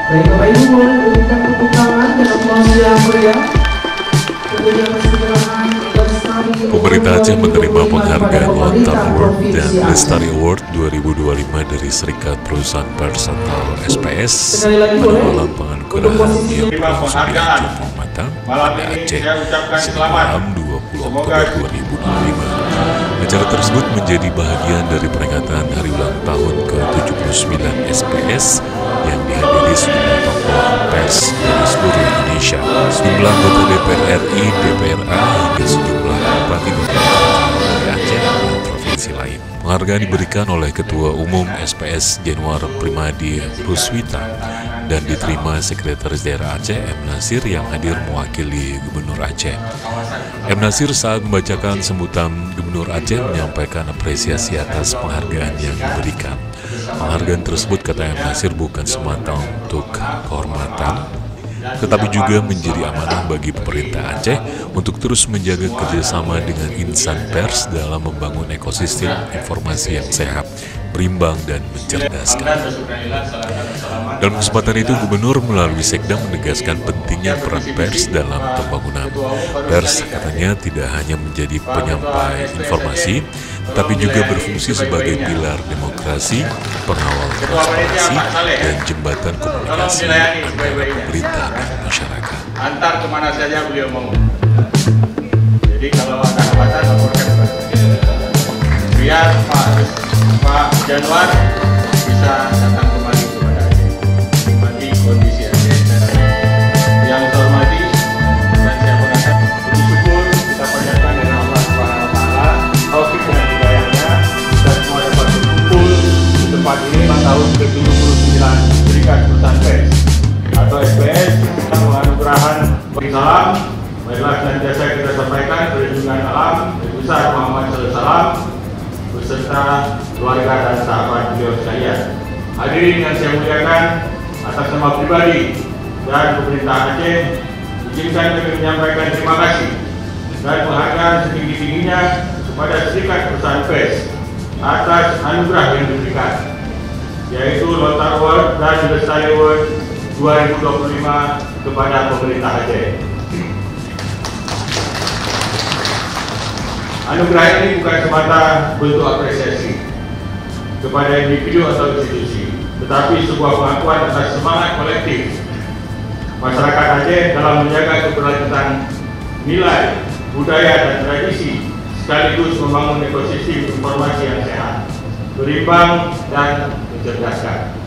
Baik Bapak Ibu, boleh berikan tepuk tangan dan aplaus yang meriah. Pemerintah Aceh menerima penghargaan Lontar Award dan Lestari Award 2025 dari Serikat Perusahaan Pers atau SPS pada malam penganugerahan yang ke-9 Jumlah Mata pada Aceh, Senin malam 20 Oktober 2025. Acara tersebut menjadi bahagian dari peringatan Hari Ulang Tahun ke-79 SPS yang dihadiri sejumlah tokoh pers dari seluruh Indonesia, sejumlah anggota DPR RI, DPRA, hingga sejumlah bupati dari Aceh dan provinsi lain. Penghargaan diberikan oleh Ketua Umum SPS Januar Primadi Ruswita dan diterima Sekretaris Daerah Aceh M. Nasir yang hadir mewakili Gubernur Aceh. M. Nasir saat membacakan sambutan Gubernur Aceh menyampaikan apresiasi atas penghargaan yang diberikan. Penghargaan tersebut, kata M. Nasir, bukan semata untuk kehormatan, tetapi juga menjadi amanah bagi pemerintah Aceh untuk terus menjaga kerjasama dengan insan pers dalam membangun ekosistem informasi yang sehat, berimbang, dan mencerdaskan. Dalam kesempatan itu, Gubernur melalui Sekda menegaskan pentingnya peran pers dalam pembangunan. Pers, katanya, tidak hanya menjadi penyampai informasi, tapi juga berfungsi sebagai pilar demokrasi, pengawal transparansi, dan jembatan komunikasi antara pemerintah dan masyarakat. Antar kemana saja beliau mau. Jadi kalau ada hambatan laporkan biar Pak Januar bisa datang kembali kepada Aceh, menikmati kondisi Aceh. Yang saya hormati dan saya gunakan puji syukur kita panjatkan dengan Allah Subhanahu Wa Taala, taufik dan hidayahnya, dan semua dapat berkumpul di tempat ini tahun ke-79 Serikat Perusahaan Pers atau SPS yang menganugerahan salam. Baiklah, senantiasa kita sampaikan perlindungan alam Nabi besar Muhammad SAW beserta keluarga dan sahabat beliau sekalian. Hadirin yang saya muliakan, atas nama pribadi dan pemerintah Aceh, izinkan kami menyampaikan terima kasih dan penghargaan setinggi-tingginya kepada Serikat Perusahaan Pers atas anugerah yang diberikan, yaitu Lontar Award dan Lestari Award 2025 kepada pemerintah Aceh. Anugerah ini bukan semata bentuk apresiasi kepada individu atau institusi, tetapi sebuah pengakuan atas semangat kolektif masyarakat Aceh dalam menjaga keberlanjutan nilai, budaya, dan tradisi, sekaligus membangun ekosistem informasi yang sehat, berimbang, dan mencerdaskan.